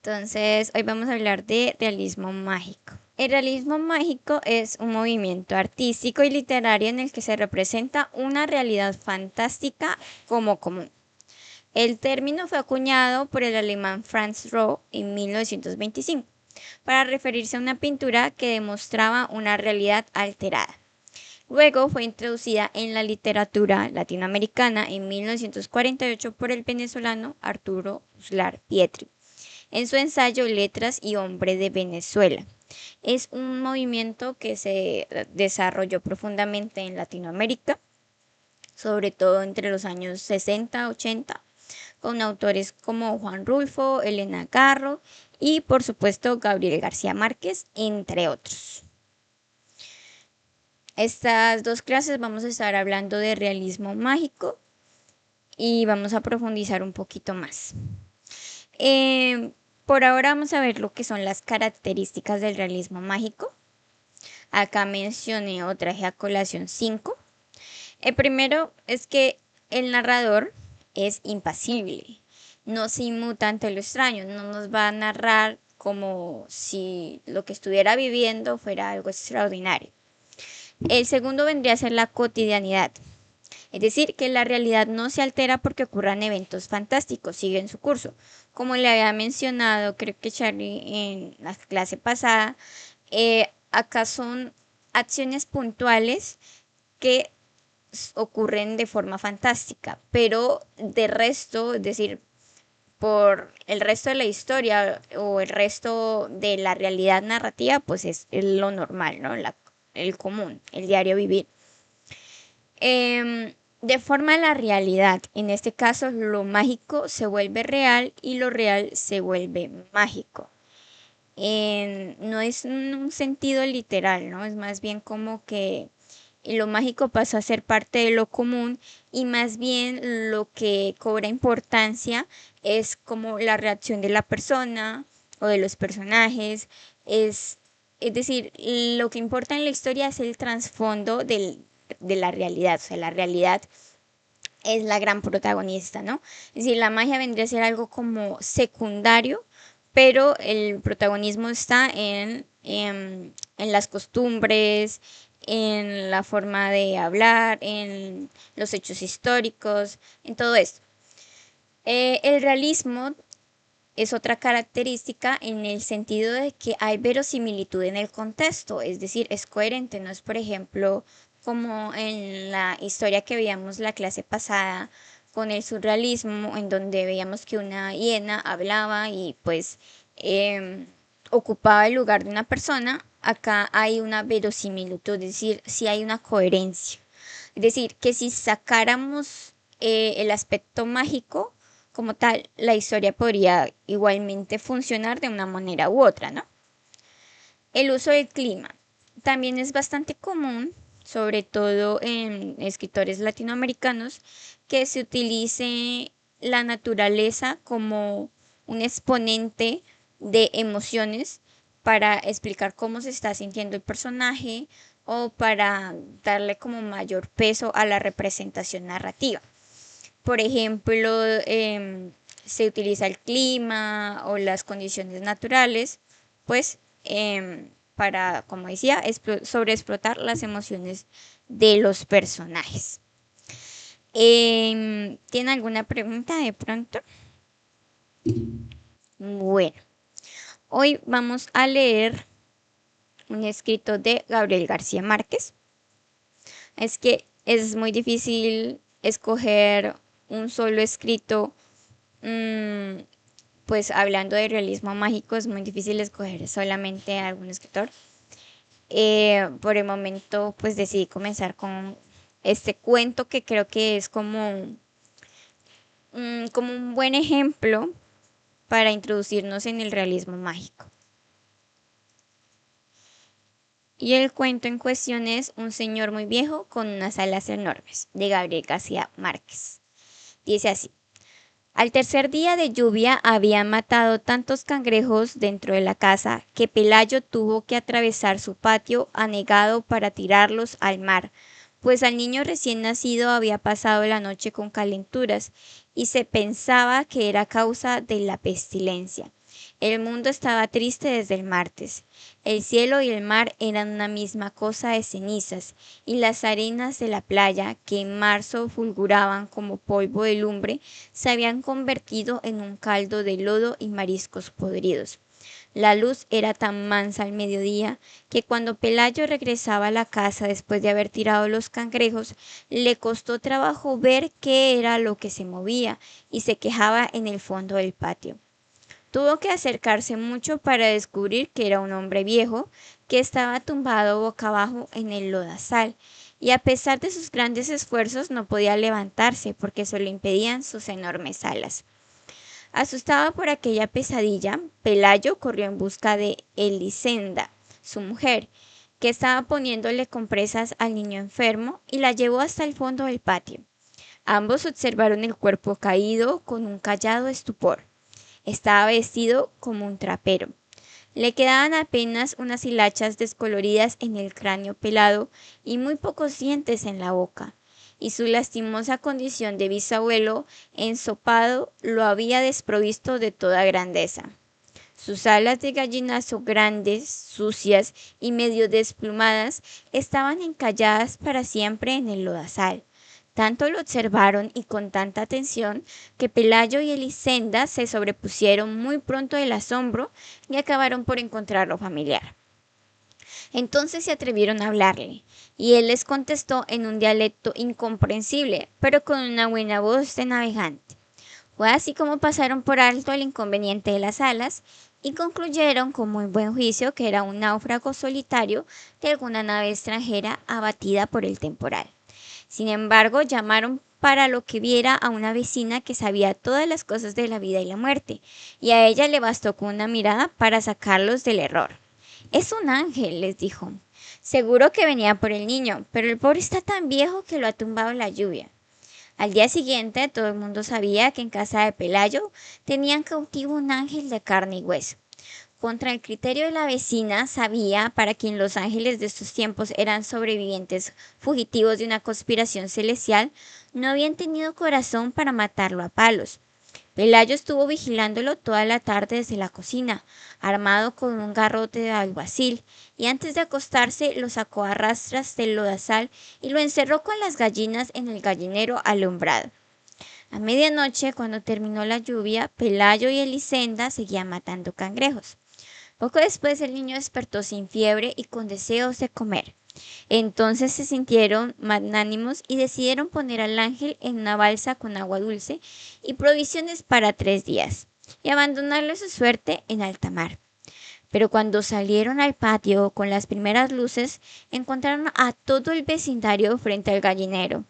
Entonces, hoy vamos a hablar de realismo mágico. El realismo mágico es un movimiento artístico y literario en el que se representa una realidad fantástica como común. El término fue acuñado por el alemán Franz Roh en 1925 para referirse a una pintura que demostraba una realidad alterada. Luego fue introducida en la literatura latinoamericana en 1948 por el venezolano Arturo Uslar Pietri en su ensayo Letras y Hombre de Venezuela. Es un movimiento que se desarrolló profundamente en Latinoamérica, sobre todo entre los años 60-80, con autores como Juan Rulfo, Elena Garro y por supuesto Gabriel García Márquez, entre otros. Estas dos clases vamos a estar hablando de realismo mágico y vamos a profundizar un poquito más. Por ahora vamos a ver lo que son las características del realismo mágico. Acá mencioné o traje a colación 5. El primero es que el narrador es impasible, no se inmuta ante lo extraño, no nos va a narrar como si lo que estuviera viviendo fuera algo extraordinario. El segundo vendría a ser la cotidianidad. Es decir, que la realidad no se altera porque ocurran eventos fantásticos, siguen su curso. Como le había mencionado, creo que Charlie en la clase pasada, acá son acciones puntuales que ocurren de forma fantástica, pero de resto, es decir, por el resto de la historia o el resto de la realidad narrativa, pues es lo normal, ¿no? El común, el diario vivir. De forma a la realidad, en este caso lo mágico se vuelve real y lo real se vuelve mágico. No es un sentido literal, ¿no? Es más bien como que lo mágico pasa a ser parte de lo común y más bien lo que cobra importancia es como la reacción de la persona o de los personajes. Es decir, lo que importa en la historia es el trasfondo de la realidad, o sea, la realidad es la gran protagonista, ¿no? Es decir, la magia vendría a ser algo como secundario, pero el protagonismo está en las costumbres, en la forma de hablar, en los hechos históricos, en todo esto. El realismo es otra característica en el sentido de que hay verosimilitud en el contexto, es decir, es coherente, no es por ejemplo como en la historia que veíamos la clase pasada con el surrealismo, en donde veíamos que una hiena hablaba y pues ocupaba el lugar de una persona. Acá hay una verosimilitud, es decir, sí hay una coherencia. Es decir, que si sacáramos el aspecto mágico, como tal, la historia podría igualmente funcionar de una manera u otra, ¿no? El uso del clima también es bastante común, sobre todo en escritores latinoamericanos, que se utilice la naturaleza como un exponente de emociones para explicar cómo se está sintiendo el personaje o para darle como mayor peso a la representación narrativa. Por ejemplo, se utiliza el clima o las condiciones naturales, pues para, como decía, sobreexplotar las emociones de los personajes. ¿Tiene alguna pregunta de pronto? Bueno, hoy vamos a leer un escrito de Gabriel García Márquez. Es que es muy difícil escoger un solo escrito. Pues hablando de realismo mágico es muy difícil escoger solamente algún escritor. Por el momento pues decidí comenzar con este cuento que creo que es como un buen ejemplo para introducirnos en el realismo mágico. Y el cuento en cuestión es Un señor muy viejo con unas alas enormes, de Gabriel García Márquez. Dice así: al tercer día de lluvia habían matado tantos cangrejos dentro de la casa que Pelayo tuvo que atravesar su patio anegado para tirarlos al mar, pues al niño recién nacido había pasado la noche con calenturas y se pensaba que era causa de la pestilencia. El mundo estaba triste desde el martes. El cielo y el mar eran una misma cosa de cenizas, y las arenas de la playa, que en marzo fulguraban como polvo de lumbre, se habían convertido en un caldo de lodo y mariscos podridos. La luz era tan mansa al mediodía que cuando Pelayo regresaba a la casa después de haber tirado los cangrejos, le costó trabajo ver qué era lo que se movía y se quejaba en el fondo del patio. Tuvo que acercarse mucho para descubrir que era un hombre viejo que estaba tumbado boca abajo en el lodazal, y a pesar de sus grandes esfuerzos no podía levantarse porque se lo impedían sus enormes alas. Asustado por aquella pesadilla, Pelayo corrió en busca de Elisenda, su mujer, que estaba poniéndole compresas al niño enfermo, y la llevó hasta el fondo del patio. Ambos observaron el cuerpo caído con un callado estupor. Estaba vestido como un trapero. Le quedaban apenas unas hilachas descoloridas en el cráneo pelado y muy pocos dientes en la boca, y su lastimosa condición de bisabuelo ensopado lo había desprovisto de toda grandeza. Sus alas de gallinazo grandes, sucias y medio desplumadas estaban encalladas para siempre en el lodazal. Tanto lo observaron y con tanta atención que Pelayo y Elisenda se sobrepusieron muy pronto del asombro y acabaron por encontrarlo familiar. Entonces se atrevieron a hablarle, y él les contestó en un dialecto incomprensible, pero con una buena voz de navegante. Fue así como pasaron por alto el inconveniente de las alas y concluyeron con muy buen juicio que era un náufrago solitario de alguna nave extranjera abatida por el temporal. Sin embargo, llamaron para lo que viera a una vecina que sabía todas las cosas de la vida y la muerte, y a ella le bastó con una mirada para sacarlos del error. Es un ángel, les dijo. Seguro que venía por el niño, pero el pobre está tan viejo que lo ha tumbado la lluvia. Al día siguiente todo el mundo sabía que en casa de Pelayo tenían cautivo un ángel de carne y hueso. Contra el criterio de la vecina, sabía, para quien los ángeles de estos tiempos eran sobrevivientes fugitivos de una conspiración celestial, no habían tenido corazón para matarlo a palos. Pelayo estuvo vigilándolo toda la tarde desde la cocina, armado con un garrote de alguacil, y antes de acostarse lo sacó a rastras del lodazal y lo encerró con las gallinas en el gallinero alumbrado. A medianoche, cuando terminó la lluvia, Pelayo y Elisenda seguían matando cangrejos. Poco después el niño despertó sin fiebre y con deseos de comer. Entonces se sintieron magnánimos y decidieron poner al ángel en una balsa con agua dulce y provisiones para 3 días, y abandonarle su suerte en alta mar. Pero cuando salieron al patio con las primeras luces, encontraron a todo el vecindario frente al gallinero,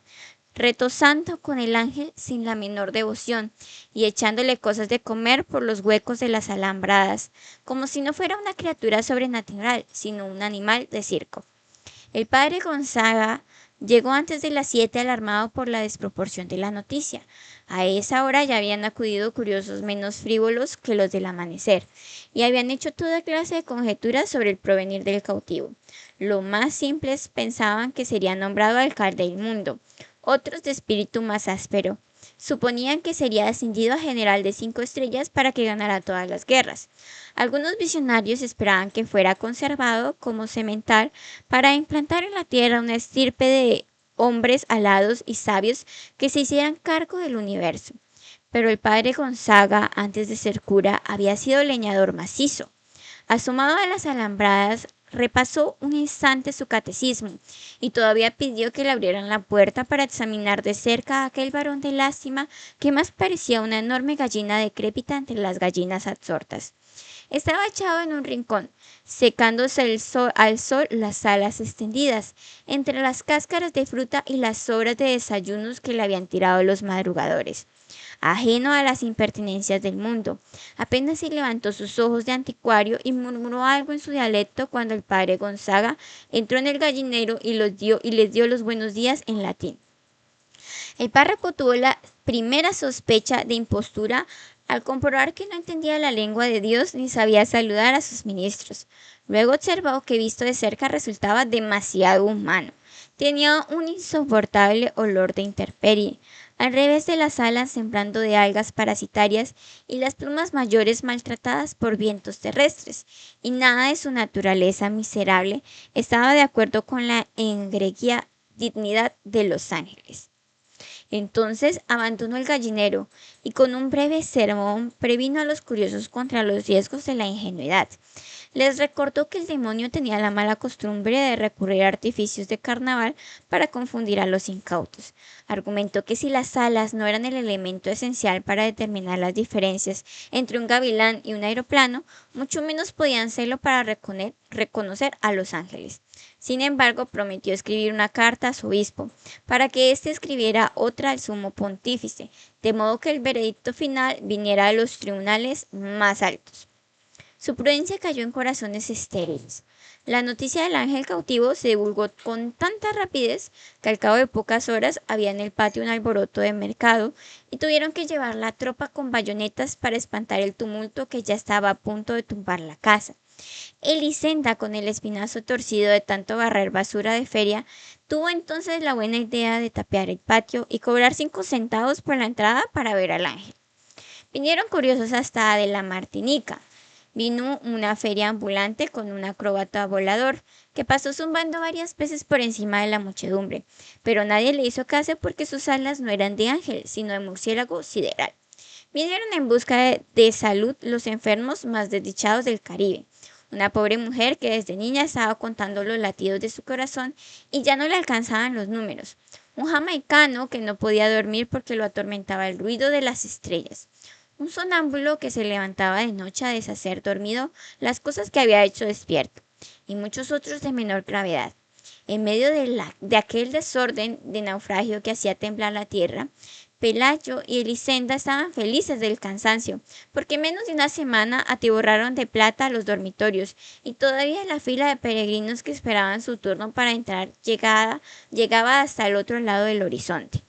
retozando con el ángel sin la menor devoción y echándole cosas de comer por los huecos de las alambradas, como si no fuera una criatura sobrenatural, sino un animal de circo. El padre Gonzaga llegó antes de las 7 alarmado por la desproporción de la noticia. A esa hora ya habían acudido curiosos menos frívolos que los del amanecer, y habían hecho toda clase de conjeturas sobre el provenir del cautivo. Los más simples pensaban que sería nombrado alcalde del mundo, otros de espíritu más áspero. Suponían que sería ascendido a general de 5 estrellas para que ganara todas las guerras. Algunos visionarios esperaban que fuera conservado como semental para implantar en la tierra una estirpe de hombres alados y sabios que se hicieran cargo del universo. Pero el padre Gonzaga, antes de ser cura, había sido leñador macizo. Asomado a las alambradas, repasó un instante su catecismo y todavía pidió que le abrieran la puerta para examinar de cerca a aquel varón de lástima que más parecía una enorme gallina decrépita entre las gallinas absortas. Estaba echado en un rincón, secándose al sol las alas extendidas, entre las cáscaras de fruta y las sobras de desayunos que le habían tirado los madrugadores. Ajeno a las impertinencias del mundo, apenas se levantó sus ojos de anticuario y murmuró algo en su dialecto cuando el padre Gonzaga entró en el gallinero y les dio los buenos días en latín. El párroco tuvo la primera sospecha de impostura al comprobar que no entendía la lengua de Dios ni sabía saludar a sus ministros. Luego observó que visto de cerca resultaba demasiado humano. Tenía un insoportable olor de intemperie. al revés de las alas sembrando de algas parasitarias y las plumas mayores maltratadas por vientos terrestres, y nada de su naturaleza miserable estaba de acuerdo con la egregia dignidad de los ángeles. Entonces abandonó el gallinero y con un breve sermón previno a los curiosos contra los riesgos de la ingenuidad. Les recordó que el demonio tenía la mala costumbre de recurrir a artificios de carnaval para confundir a los incautos. Argumentó que si las alas no eran el elemento esencial para determinar las diferencias entre un gavilán y un aeroplano, mucho menos podían serlo para reconocer a los ángeles. Sin embargo, prometió escribir una carta a su obispo, para que éste escribiera otra al sumo pontífice, de modo que el veredicto final viniera de los tribunales más altos. Su prudencia cayó en corazones estériles. La noticia del ángel cautivo se divulgó con tanta rapidez que al cabo de pocas horas había en el patio un alboroto de mercado y tuvieron que llevar la tropa con bayonetas para espantar el tumulto que ya estaba a punto de tumbar la casa. Elisenda, con el espinazo torcido de tanto barrer basura de feria, tuvo entonces la buena idea de tapiar el patio y cobrar 5 centavos por la entrada para ver al ángel. Vinieron curiosos hasta de la Martinica. Vino una feria ambulante con un acróbata volador, que pasó zumbando varias veces por encima de la muchedumbre, pero nadie le hizo caso porque sus alas no eran de ángel, sino de murciélago sideral. Vinieron en busca de salud los enfermos más desdichados del Caribe. Una pobre mujer que desde niña estaba contando los latidos de su corazón y ya no le alcanzaban los números. Un jamaicano que no podía dormir porque lo atormentaba el ruido de las estrellas. Un sonámbulo que se levantaba de noche a deshacer dormido las cosas que había hecho despierto, y muchos otros de menor gravedad. En medio de aquel desorden de naufragio que hacía temblar la tierra, Pelayo y Elisenda estaban felices del cansancio, porque en menos de una semana atiborraron de plata a los dormitorios, y todavía la fila de peregrinos que esperaban su turno para entrar llegaba hasta el otro lado del horizonte.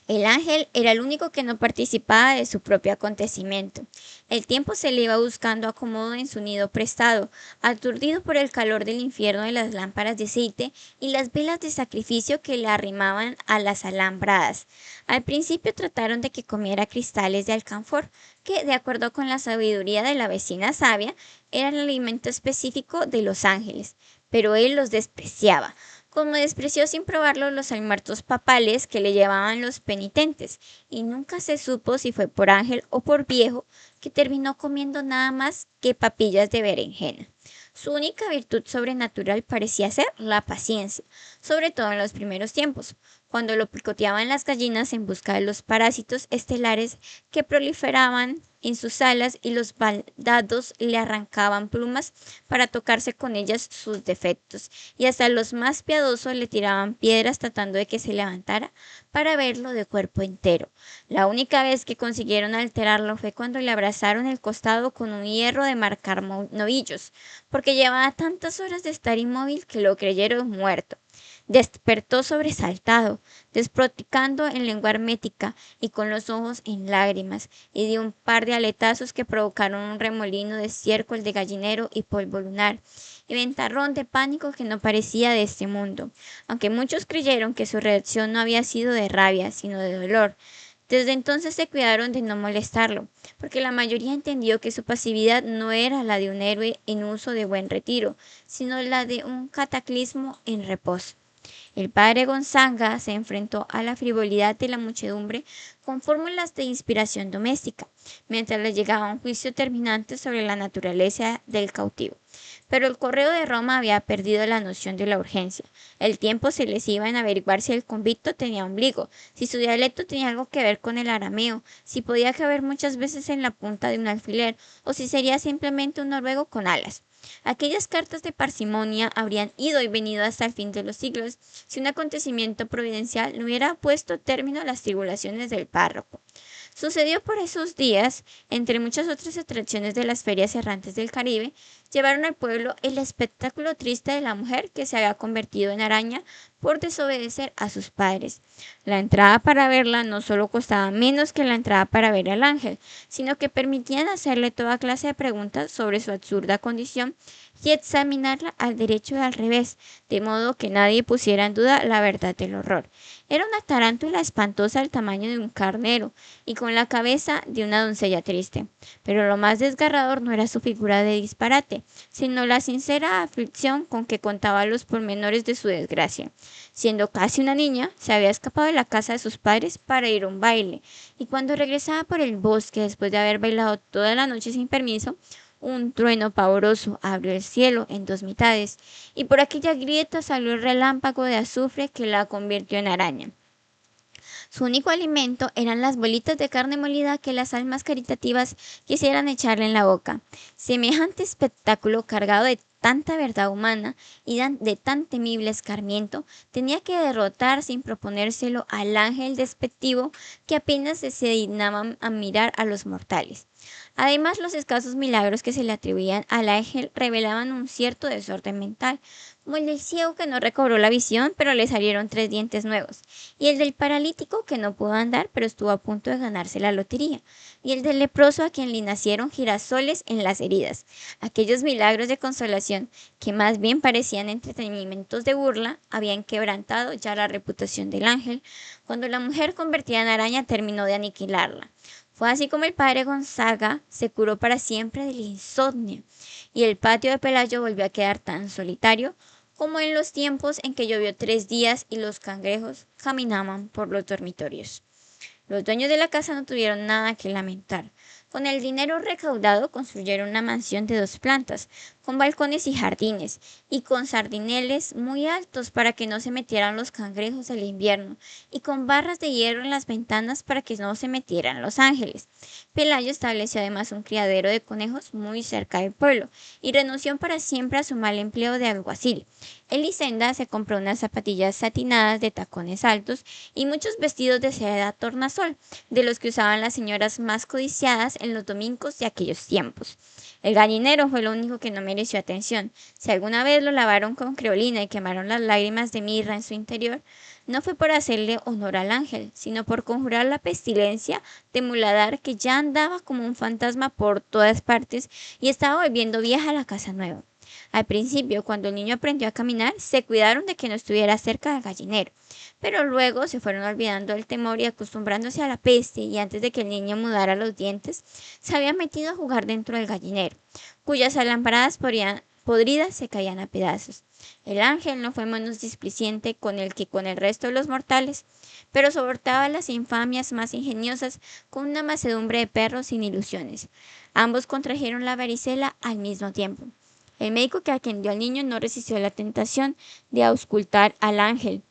El ángel era el único que no participaba de su propio acontecimiento. El tiempo se le iba buscando acomodo en su nido prestado, aturdido por el calor del infierno de las lámparas de aceite y las velas de sacrificio que le arrimaban a las alambradas. Al principio trataron de que comiera cristales de alcanfor, que, de acuerdo con la sabiduría de la vecina sabia, era el alimento específico de los ángeles, pero él los despreciaba, como despreció sin probarlo los almuerzos papales que le llevaban los penitentes, y nunca se supo si fue por ángel o por viejo que terminó comiendo nada más que papillas de berenjena. Su única virtud sobrenatural parecía ser la paciencia, sobre todo en los primeros tiempos, cuando lo picoteaban las gallinas en busca de los parásitos estelares que proliferaban en sus alas y los baldados le arrancaban plumas para tocarse con ellas sus defectos, y hasta los más piadosos le tiraban piedras tratando de que se levantara para verlo de cuerpo entero. La única vez que consiguieron alterarlo fue cuando le abrazaron el costado con un hierro de marcar novillos, porque llevaba tantas horas de estar inmóvil que lo creyeron muerto. Despertó sobresaltado, despotricando en lengua hermética y con los ojos en lágrimas, y dio un par de aletazos que provocaron un remolino de estiércol de gallinero y polvo lunar, y ventarrón de pánico que no parecía de este mundo, aunque muchos creyeron que su reacción no había sido de rabia, sino de dolor. Desde entonces se cuidaron de no molestarlo, porque la mayoría entendió que su pasividad no era la de un héroe en uso de buen retiro, sino la de un cataclismo en reposo. El padre Gonzaga se enfrentó a la frivolidad de la muchedumbre con fórmulas de inspiración doméstica, mientras le llegaba un juicio terminante sobre la naturaleza del cautivo. Pero el correo de Roma había perdido la noción de la urgencia. El tiempo se les iba en averiguar si el convicto tenía ombligo, si su dialecto tenía algo que ver con el arameo, si podía caber muchas veces en la punta de un alfiler, o si sería simplemente un noruego con alas. Aquellas cartas de parsimonia habrían ido y venido hasta el fin de los siglos si un acontecimiento providencial no hubiera puesto término a las tribulaciones del párroco. Sucedió por esos días, entre muchas otras atracciones de las ferias errantes del Caribe, llevaron al pueblo el espectáculo triste de la mujer que se había convertido en araña por desobedecer a sus padres. La entrada para verla no solo costaba menos que la entrada para ver al ángel, sino que permitían hacerle toda clase de preguntas sobre su absurda condición y examinarla al derecho y al revés, de modo que nadie pusiera en duda la verdad del horror. Era una tarántula espantosa del tamaño de un carnero y con la cabeza de una doncella triste. Pero lo más desgarrador no era su figura de disparate, sino la sincera aflicción con que contaba los pormenores de su desgracia. Siendo casi una niña, se había escapado de la casa de sus padres para ir a un baile, y cuando regresaba por el bosque después de haber bailado toda la noche sin permiso, un trueno pavoroso abrió el cielo en dos mitades, y por aquella grieta salió el relámpago de azufre que la convirtió en araña. Su único alimento eran las bolitas de carne molida que las almas caritativas quisieran echarle en la boca. Semejante espectáculo, cargado de tanta verdad humana y de tan temible escarmiento, tenía que derrotar sin proponérselo al ángel despectivo que apenas se dignaba a mirar a los mortales. Además, los escasos milagros que se le atribuían al ángel revelaban un cierto desorden mental, como el del ciego que no recobró la visión, pero le salieron 3 dientes nuevos, y el del paralítico que no pudo andar, pero estuvo a punto de ganarse la lotería, y el del leproso a quien le nacieron girasoles en las heridas. Aquellos milagros de consolación, que más bien parecían entretenimientos de burla, habían quebrantado ya la reputación del ángel, cuando la mujer convertida en araña terminó de aniquilarla. Fue así como el padre Gonzaga se curó para siempre del insomnio, y el patio de Pelayo volvió a quedar tan solitario como en los tiempos en que llovió 3 días y los cangrejos caminaban por los dormitorios. Los dueños de la casa no tuvieron nada que lamentar. Con el dinero recaudado construyeron una mansión de 2 plantas, con balcones y jardines, y con sardineles muy altos para que no se metieran los cangrejos el invierno, y con barras de hierro en las ventanas para que no se metieran los ángeles. Pelayo estableció además un criadero de conejos muy cerca del pueblo, y renunció para siempre a su mal empleo de alguacil. Elisenda se compró unas zapatillas satinadas de tacones altos y muchos vestidos de seda tornasol, de los que usaban las señoras más codiciadas en los domingos de aquellos tiempos. El gallinero fue lo único que no mereció atención. Si alguna vez lo lavaron con creolina y quemaron las lágrimas de mirra en su interior, no fue por hacerle honor al ángel, sino por conjurar la pestilencia de muladar que ya andaba como un fantasma por todas partes y estaba volviendo vieja la casa nueva. Al principio, cuando el niño aprendió a caminar, se cuidaron de que no estuviera cerca del gallinero, pero luego se fueron olvidando del temor y acostumbrándose a la peste, y antes de que el niño mudara los dientes, se había metido a jugar dentro del gallinero, cuyas alambradas podridas se caían a pedazos. El ángel no fue menos displicente con él que con el resto de los mortales, pero soportaba las infamias más ingeniosas con una macedumbre de perros sin ilusiones. Ambos contrajeron la varicela al mismo tiempo. El médico que atendió al niño no resistió la tentación de auscultar al ángel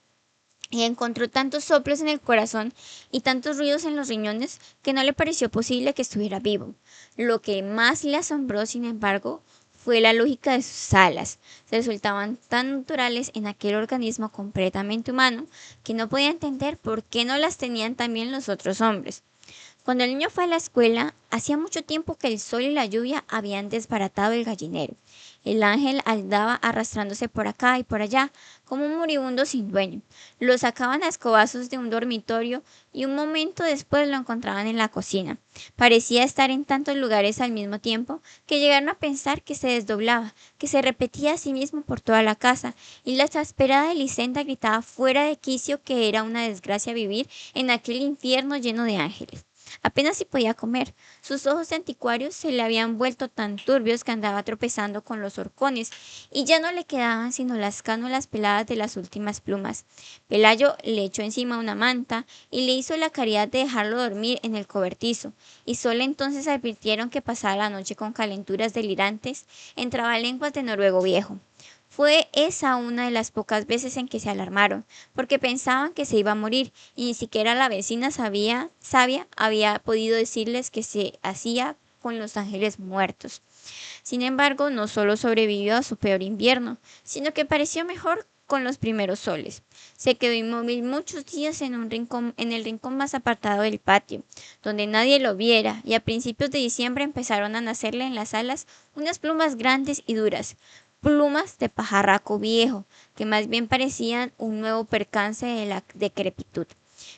y encontró tantos soplos en el corazón y tantos ruidos en los riñones que no le pareció posible que estuviera vivo. Lo que más le asombró, sin embargo, fue la lógica de sus alas. Se resultaban tan naturales en aquel organismo completamente humano que no podía entender por qué no las tenían también los otros hombres. Cuando el niño fue a la escuela, hacía mucho tiempo que el sol y la lluvia habían desbaratado el gallinero. El ángel andaba arrastrándose por acá y por allá, como un moribundo sin dueño. Lo sacaban a escobazos de un dormitorio y un momento después lo encontraban en la cocina. Parecía estar en tantos lugares al mismo tiempo que llegaron a pensar que se desdoblaba, que se repetía a sí mismo por toda la casa, y la exasperada Elisenda gritaba fuera de quicio que era una desgracia vivir en aquel infierno lleno de ángeles. Apenas si podía comer. Sus ojos de anticuario se le habían vuelto tan turbios que andaba tropezando con los horcones, y ya no le quedaban sino las cánulas peladas de las últimas plumas. Pelayo le echó encima una manta y le hizo la caridad de dejarlo dormir en el cobertizo, y solo entonces advirtieron que pasaba la noche con calenturas delirantes en trabalenguas de noruego viejo. Fue esa una de las pocas veces en que se alarmaron, porque pensaban que se iba a morir, y ni siquiera la vecina sabia había podido decirles qué se hacía con los ángeles muertos. Sin embargo, no solo sobrevivió a su peor invierno, sino que pareció mejor con los primeros soles. Se quedó inmóvil muchos días en el rincón más apartado del patio, donde nadie lo viera, y a principios de diciembre empezaron a nacerle en las alas unas plumas grandes y duras, plumas de pajarraco viejo, que más bien parecían un nuevo percance de la decrepitud.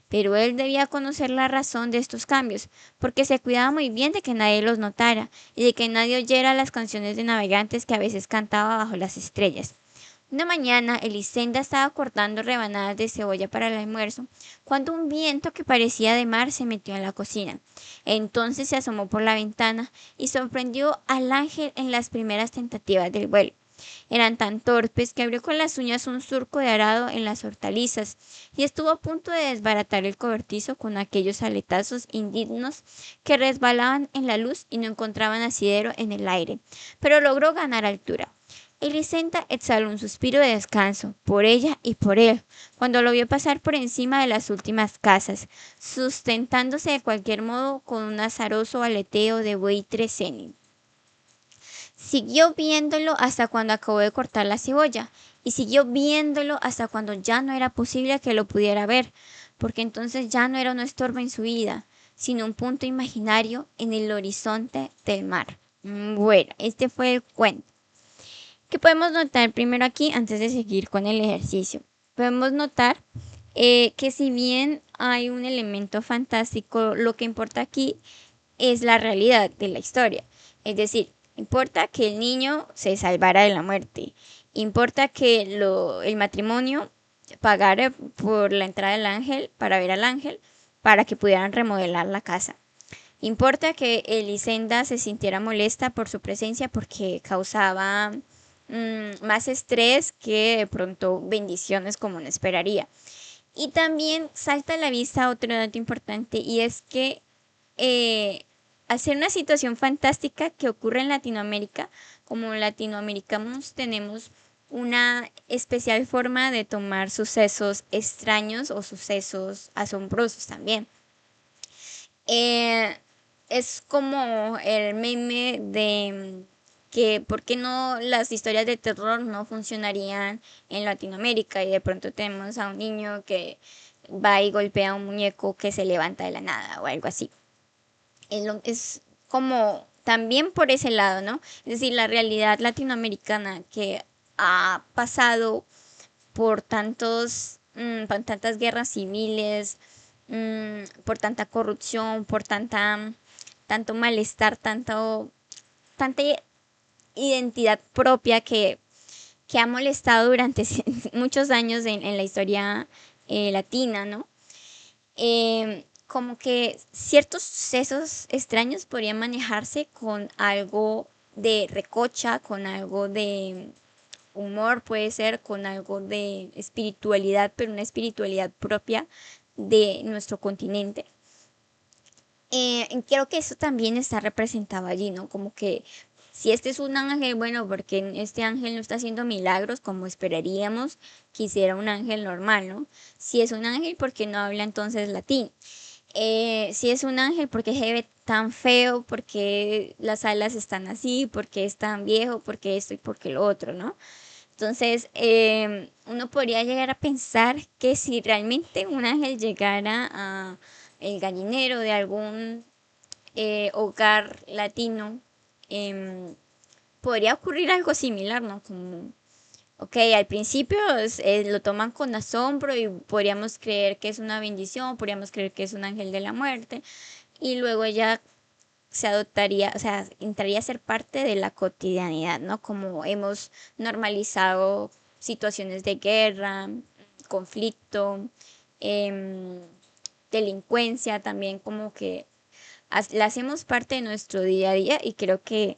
Pero él debía conocer la razón de estos cambios, porque se cuidaba muy bien de que nadie los notara y de que nadie oyera las canciones de navegantes que a veces cantaba bajo las estrellas. Una mañana, Elisenda estaba cortando rebanadas de cebolla para el almuerzo, cuando un viento que parecía de mar se metió en la cocina. Entonces se asomó por la ventana y sorprendió al ángel en las primeras tentativas del vuelo. Eran tan torpes que abrió con las uñas un surco de arado en las hortalizas y estuvo a punto de desbaratar el cobertizo con aquellos aletazos indignos que resbalaban en la luz y no encontraban asidero en el aire, pero logró ganar altura. Elisenda exhaló un suspiro de descanso, por ella y por él, cuando lo vio pasar por encima de las últimas casas, sustentándose de cualquier modo con un azaroso aleteo de buitre senil. Siguió viéndolo hasta cuando acabó de cortar la cebolla, y siguió viéndolo hasta cuando ya no era posible que lo pudiera ver, porque entonces ya no era un estorbo en su vida, sino un punto imaginario en el horizonte del mar. Bueno, este fue el cuento. ¿Qué podemos notar primero aquí antes de seguir con el ejercicio? Podemos notar que si bien hay un elemento fantástico, lo que importa aquí es la realidad de la historia. Es decir, importa que el niño se salvara de la muerte. Importa que el matrimonio pagara por la entrada del ángel para ver al ángel para que pudieran remodelar la casa. Importa que Elisenda se sintiera molesta por su presencia porque causaba más estrés que de pronto bendiciones como uno esperaría. Y también salta a la vista otro dato importante y es que al ser una situación fantástica que ocurre en Latinoamérica, como latinoamericanos tenemos una especial forma de tomar sucesos extraños o sucesos asombrosos también. Es como el meme de que por qué no las historias de terror no funcionarían en Latinoamérica y de pronto tenemos a un niño que va y golpea a un muñeco que se levanta de la nada o algo así. Es como también por ese lado, ¿no? Es decir, la realidad latinoamericana que ha pasado por tantas guerras civiles, por tanta corrupción, por tanto malestar, tanta identidad propia que ha molestado durante muchos años en la historia latina, ¿no? Como que ciertos sucesos extraños podrían manejarse con algo de recocha, con algo de humor, puede ser con algo de espiritualidad, pero una espiritualidad propia de nuestro continente. Creo que eso también está representado allí, ¿no? Como que si este es un ángel, bueno, porque este ángel no está haciendo milagros como esperaríamos que hiciera un ángel normal, ¿no? Si es un ángel, ¿por qué no habla entonces latín? Si es un ángel, ¿por qué se ve tan feo? ¿Por qué las alas están así? ¿Por qué es tan viejo? ¿Por qué esto y por qué lo otro, no? Entonces, uno podría llegar a pensar que si realmente un ángel llegara a el gallinero de algún hogar latino, podría ocurrir algo similar, ¿no? Como, ok, al principio lo toman con asombro y podríamos creer que es una bendición, podríamos creer que es un ángel de la muerte, y luego ya se adoptaría, o sea, entraría a ser parte de la cotidianidad, ¿no? Como hemos normalizado situaciones de guerra, conflicto, em, delincuencia, también como que la hacemos parte de nuestro día a día y creo que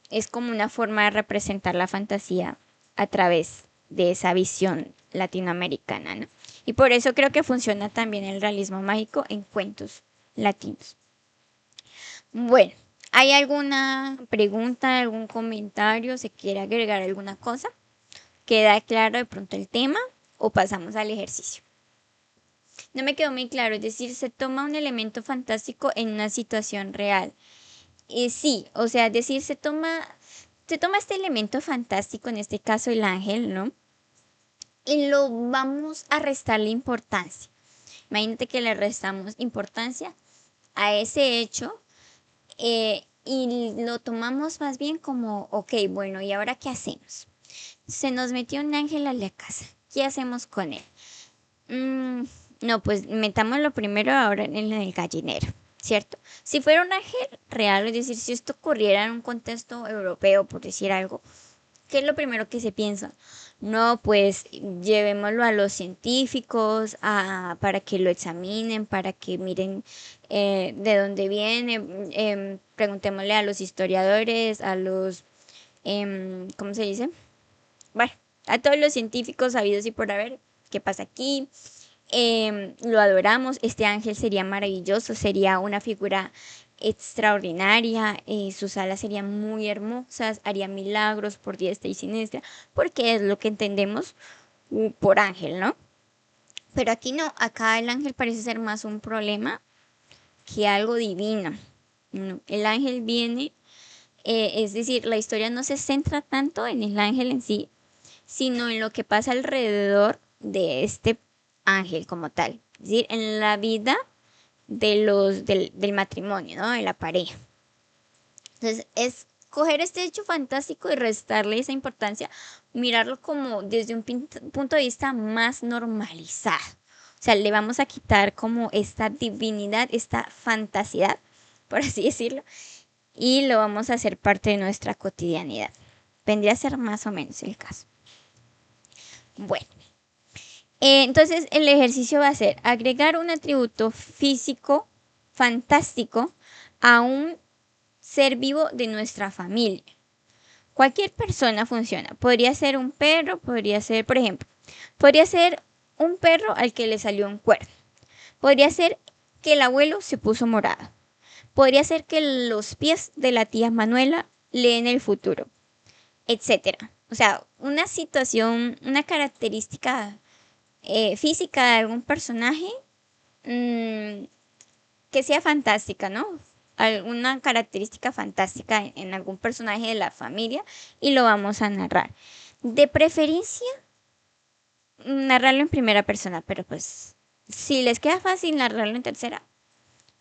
es como una forma de representar la fantasía a través de esa visión latinoamericana, ¿no? Y por eso creo que funciona también el realismo mágico en cuentos latinos. Bueno, ¿hay alguna pregunta, algún comentario? ¿Se quiere agregar alguna cosa? ¿Queda claro de pronto el tema o pasamos al ejercicio? No me quedó muy claro, es decir, se toma un elemento fantástico en una situación real. Sí, o sea, es decir, se toma este elemento fantástico, en este caso el ángel, ¿no? Y lo vamos a restarle importancia. Imagínate que le restamos importancia a ese hecho y lo tomamos más bien como, ok, bueno, ¿y ahora qué hacemos? Se nos metió un ángel a la casa. ¿Qué hacemos con él? Mm, no, pues metámoslo primero ahora en el gallinero, ¿cierto? Si fuera un ángel real, es decir, si esto ocurriera en un contexto europeo, por decir algo, ¿qué es lo primero que se piensa? No, pues llevémoslo a los científicos para que lo examinen, para que miren de dónde viene. Preguntémosle a los historiadores, a los, ¿cómo se dice? Bueno, a todos los científicos sabidos y por haber, ¿qué pasa aquí? Lo adoramos, este ángel sería maravilloso, sería una figura extraordinaria, sus alas serían muy hermosas, haría milagros por diestra y siniestra, porque es lo que entendemos por ángel, ¿no? Pero aquí no, acá el ángel parece ser más un problema que algo divino. No, el ángel viene, es decir, la historia no se centra tanto en el ángel en sí, sino en lo que pasa alrededor de este ángel como tal. Es decir, en la vida del matrimonio, ¿no? De la pareja. Entonces, es coger este hecho fantástico y restarle esa importancia, mirarlo como desde un punto de vista más normalizado. O sea, le vamos a quitar como esta divinidad, esta fantasidad, por así decirlo, y lo vamos a hacer parte de nuestra cotidianidad. Vendría a ser más o menos el caso. Bueno, entonces el ejercicio va a ser agregar un atributo físico fantástico a un ser vivo de nuestra familia. Cualquier persona funciona. Podría ser un perro, podría ser, por ejemplo, podría ser un perro al que le salió un cuerno. Podría ser que el abuelo se puso morado. Podría ser que los pies de la tía Manuela leen el futuro, etcétera. O sea, una situación, una característica física de algún personaje mmm, que sea fantástica, ¿no? Alguna característica fantástica en algún personaje de la familia y lo vamos a narrar. De preferencia, narrarlo en primera persona, pero pues si les queda fácil narrarlo en tercera,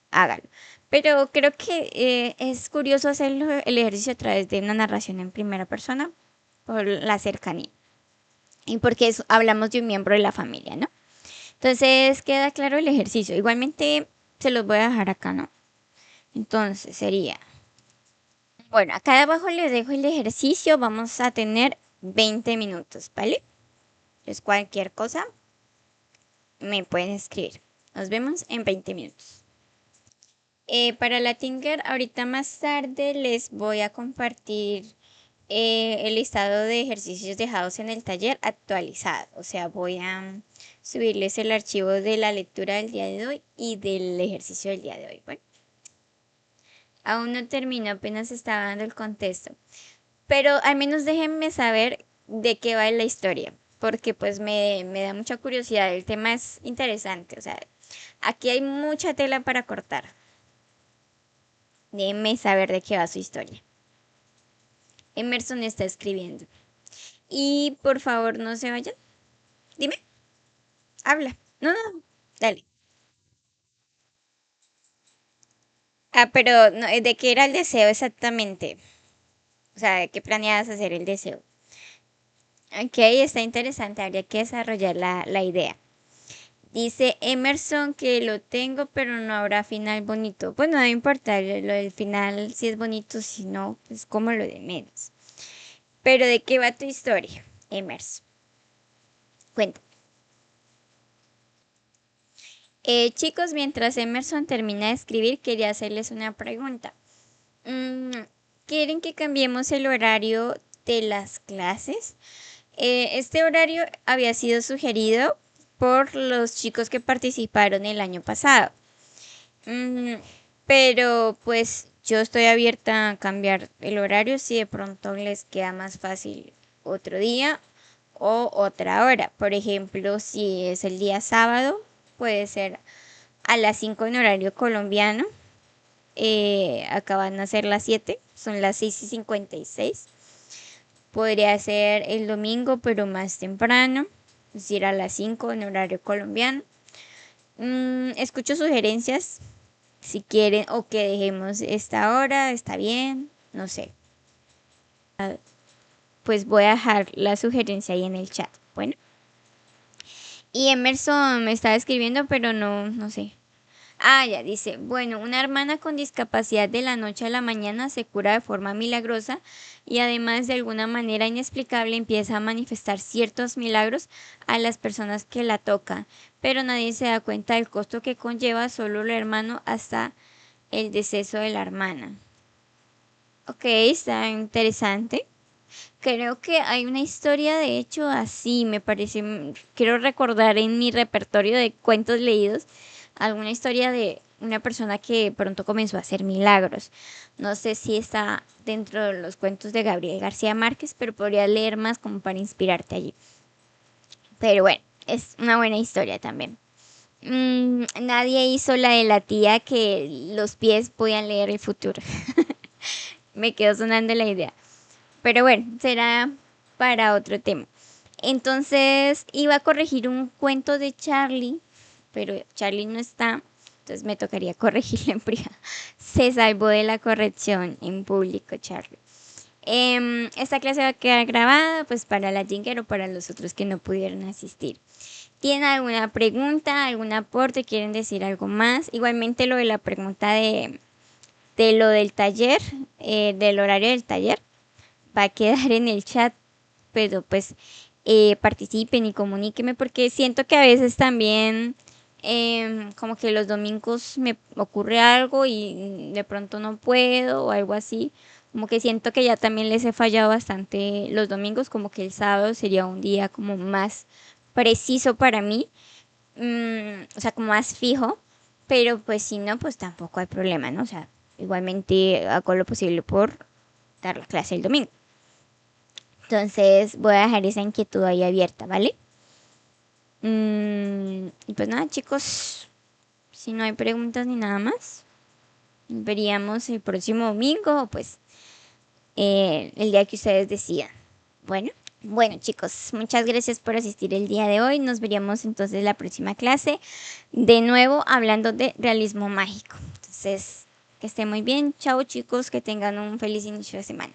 hágalo. Pero creo que es curioso hacerlo el ejercicio a través de una narración en primera persona por la cercanía y porque hablamos de un miembro de la familia, ¿no? Entonces queda claro el ejercicio. Igualmente se los voy a dejar acá, ¿no? Entonces sería, bueno, acá abajo les dejo el ejercicio. Vamos a tener 20 minutos, ¿vale? Entonces cualquier cosa me pueden escribir. Nos vemos en 20 minutos. Para la Tinker, ahorita más tarde les voy a compartir el listado de ejercicios dejados en el taller actualizado. O sea, voy a subirles el archivo de la lectura del día de hoy y del ejercicio del día de hoy. Bueno, aún no termino, apenas estaba dando el contexto. Pero al menos déjenme saber de qué va la historia, porque pues me da mucha curiosidad. El tema es interesante, o sea, aquí hay mucha tela para cortar. Déjenme saber de qué va su historia. Emerson está escribiendo. Y por favor, no se vayan. Dime, habla. No, no, dale. Ah, pero no, ¿de qué era el deseo exactamente? O sea, ¿de qué planeabas hacer el deseo? Ok, está interesante, habría que desarrollar la idea. Dice Emerson que lo tengo, pero no habrá final bonito. Bueno, no importa, lo del final si es bonito, si no, es como lo de menos. Pero ¿de qué va tu historia, Emerson? Cuenta. Chicos, mientras Emerson termina de escribir, quería hacerles una pregunta. Mm, ¿Quieren que cambiemos el horario de las clases? Este horario había sido sugerido por los chicos que participaron el año pasado. Mm, pero pues yo estoy abierta a cambiar el horario si de pronto les queda más fácil otro día o otra hora. Por ejemplo, si es el día sábado, puede ser a las 5 en horario colombiano. Acá van a ser las 7, son las 6:56. Podría ser el domingo, pero más temprano, es decir, a las 5 en horario colombiano. Escucho sugerencias si quieren o que dejemos esta hora, está bien, no sé. Pues voy a dejar la sugerencia ahí en el chat. Bueno, y Emerson me estaba escribiendo, pero no sé. Ah, ya dice, bueno, una hermana con discapacidad de la noche a la mañana se cura de forma milagrosa y además de alguna manera inexplicable empieza a manifestar ciertos milagros a las personas que la tocan, pero nadie se da cuenta del costo que conlleva solo el hermano hasta el deceso de la hermana. Ok, está interesante. Creo que hay una historia de hecho así, me parece, quiero recordar en mi repertorio de cuentos leídos alguna historia de una persona que pronto comenzó a hacer milagros. No sé si está dentro de los cuentos de Gabriel García Márquez, pero podría leer más como para inspirarte allí. Pero bueno, es una buena historia también. Nadie hizo la de la tía que los pies podían leer el futuro. Me quedó sonando la idea. Pero bueno, será para otro tema. Entonces iba a corregir un cuento de Charlie, pero Charlie no está, entonces me tocaría corregirlo en privado. Se salvó de la corrección en público, Charlie. Esta clase va a quedar grabada pues para la Jingle o para los otros que no pudieron asistir. ¿Tienen alguna pregunta, algún aporte? ¿Quieren decir algo más? Igualmente lo de la pregunta de lo del taller, del horario del taller va a quedar en el chat, pero pues participen y comuníquenme porque siento que a veces también como que los domingos me ocurre algo y de pronto no puedo o algo así. Como que siento que ya también les he fallado bastante los domingos, como que el sábado sería un día como más preciso para mí, o sea, como más fijo, pero pues si no, pues tampoco hay problema, ¿no? O sea, igualmente hago lo posible por dar la clase el domingo. Entonces voy a dejar esa inquietud ahí abierta, ¿vale? Y pues nada, chicos, si no hay preguntas ni nada más, nos veríamos el próximo domingo o pues el día que ustedes decidan. Bueno, bueno chicos, muchas gracias por asistir el día de hoy. Nos veríamos entonces la próxima clase, de nuevo hablando de realismo mágico. Entonces, que estén muy bien. Chao chicos, que tengan un feliz inicio de semana.